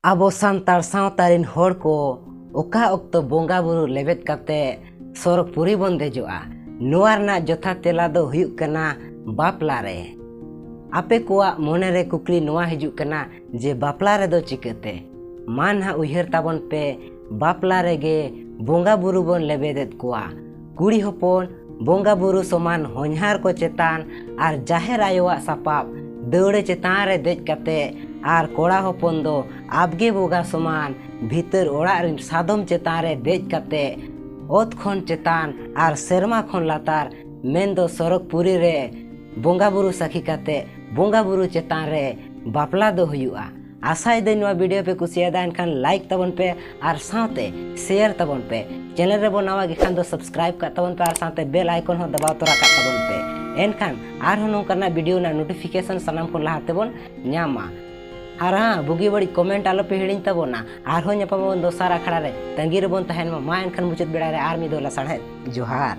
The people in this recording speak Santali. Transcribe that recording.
ᱟᱵᱚ ᱥᱟᱱᱛᱟᱲ ᱥᱟᱶᱛᱟ ᱨᱮᱱ ᱦᱚᱲ ᱠᱚ ᱚᱠᱟ ᱚᱠᱛᱚ ᱵᱚᱸᱜᱟ ᱵᱩᱨᱩ ᱞᱮᱵᱮᱫ ᱠᱟᱛᱮ ᱥᱚᱨᱚᱜ ᱯᱩᱨᱤ ᱵᱚᱱ ᱫᱮᱡᱚᱜᱼᱟ? ᱱᱚᱣᱟ ᱨᱮᱱᱟᱜ ᱡᱚᱛᱷᱟᱛ ᱛᱮᱞᱟ ᱫᱚ ᱦᱩᱭᱩᱜ ᱠᱟᱱᱟ ᱵᱟᱯᱞᱟ ᱨᱮ। ᱟᱯᱮ ᱠᱚᱣᱟᱜ ᱢᱚᱱᱮᱨᱮ ᱠᱩᱠᱞᱤ ᱱᱚᱣᱟ ᱦᱤᱡᱩᱜ ᱠᱟᱱᱟ ᱡᱮ ᱵᱟᱯᱞᱟ ᱨᱮᱫᱚ ᱪᱤᱠᱟᱹᱛᱮ? ᱢᱟ ᱱᱟᱦᱟᱜ ᱩᱭᱦᱟᱹᱨ ᱛᱟᱵᱚᱱ ᱯᱮ, ᱵᱟᱯᱞᱟ ᱨᱮᱜᱮ ᱵᱚᱸᱜᱟ ᱵᱩᱨᱩ ᱵᱚᱱ ᱞᱮᱵᱮᱫᱮᱫ ᱠᱚᱣᱟ। ᱠᱩᱲᱤ ᱦᱚᱯᱚᱱ ᱵᱚᱸᱜᱟ ᱵᱩᱨᱩ ᱥᱚᱢᱟᱱ ᱦᱚᱧᱦᱟᱨ ᱠᱚ ᱪᱮᱛᱟᱱ ᱟᱨ ᱡᱟᱦᱮᱨ ᱟᱭᱳᱣᱟᱜ ᱥᱟᱯᱟᱵ ᱫᱟᱹᱣᱲᱟᱹ ᱪᱮᱛᱟᱱ ᱨᱮ ᱫᱮᱡ ᱠᱟᱛᱮ, ᱟᱨ ᱠᱚᱲᱟ ᱦᱚᱯᱚᱱ ᱫᱚ ᱟᱵᱜᱮ ᱵᱚᱸᱜᱟ ᱥᱚᱢᱟᱱ ᱵᱷᱤᱛᱟᱹᱨ ᱚᱲᱟᱜ ᱨᱮᱱ ᱥᱟᱫᱚᱢ ᱪᱮᱛᱟᱱ ᱨᱮ ᱫᱮᱡ ᱠᱟᱛᱮ ᱚᱛ ᱠᱷᱚᱱ ᱪᱮᱛᱟᱱ ᱟᱨ ᱥᱮᱨᱢᱟ ᱠᱷᱚᱱ ᱞᱟᱛᱟᱨ ᱢᱮᱱᱫᱚ ᱥᱚᱨᱚᱜ ᱯᱩᱨᱤ ᱨᱮ ᱵᱚᱸᱜᱟ ᱵᱩᱨᱩ ᱥᱟᱹᱠᱷᱤ ᱠᱟᱛᱮ ᱵᱚᱸᱜᱟ ᱵᱩᱨᱩ ᱪᱮᱛᱟᱱ ᱨᱮ ᱵᱟᱯᱞᱟ ᱫᱚ ᱦᱩᱭᱩᱜᱼᱟ। ᱟᱥᱟᱭᱮᱫᱟᱹᱧ ᱱᱚᱣᱟ ᱵᱷᱤᱰᱤᱭᱳ ᱯᱮ ᱠᱩᱥᱤᱭᱟᱫᱟ, ᱮᱱᱠᱷᱟᱱ ᱞᱟᱭᱤᱠ ᱛᱟᱵᱚᱱ ᱯᱮ ᱟᱨ ᱥᱟᱶᱛᱮ ᱥᱮᱭᱟᱨ ᱛᱟᱵᱚᱱ ᱯᱮ। ᱪᱮᱱᱮᱞ ᱨᱮᱵᱚᱱ ᱱᱟᱣᱟ ᱜᱮ ᱠᱷᱟᱱ ᱫᱚ ᱥᱟᱵᱥᱠᱨᱟइब ᱠᱟᱜ ᱛᱟᱵᱚᱱ ᱯᱮ ᱟᱨ ᱥᱟᱶᱛᱮ ᱵᱮᱞ ᱟᱭᱠᱚᱱ ᱦᱚᱸ ᱫᱟᱵᱟᱣ ᱛᱚᱨᱟ ᱠᱟᱜ ᱛᱟᱵᱚᱱ ᱯᱮ। ᱮᱱᱠᱷᱟᱱ ᱟᱨᱦᱚᱸ ᱱᱚᱝᱠᱟᱱᱟᱜ ᱵᱷᱤᱰᱤᱭᱳ ᱨᱮᱱᱟᱜ ᱱᱳᱴᱤᱯᱷᱤᱠᱮᱥᱚᱱ ᱥᱟᱱᱟᱢ ᱠᱷᱚᱱ ᱞᱟᱦᱟ ᱛᱮᱵᱚᱱ ᱧᱟᱢᱟ। ᱟᱨ ᱵᱩᱜᱤ ᱵᱟᱹᱲᱤᱡ ᱠᱚᱢᱮᱱᱴ ᱟᱞᱚᱯᱮ ᱦᱤᱲᱤᱧ ᱛᱟᱵᱚᱱᱟ। ᱟᱨᱦᱚᱸ ᱧᱟᱯᱟᱢᱟᱵᱚᱱ ᱫᱚᱥᱟᱨ ᱟᱠᱷᱲᱟ ᱨᱮ, ᱛᱟᱺᱜᱤ ᱨᱮᱵᱚᱱ ᱛᱟᱦᱮᱱ ᱢᱟ। ᱢᱟ ᱮᱱᱠᱷᱟᱱ ᱢᱩᱪᱟᱹᱫ ᱵᱮᱲᱟ ᱨᱮ ᱟᱨ ᱢᱤᱫ ᱫᱚ ᱞᱟᱥᱟᱲᱦᱮᱫ ᱡᱚᱦᱟᱨ।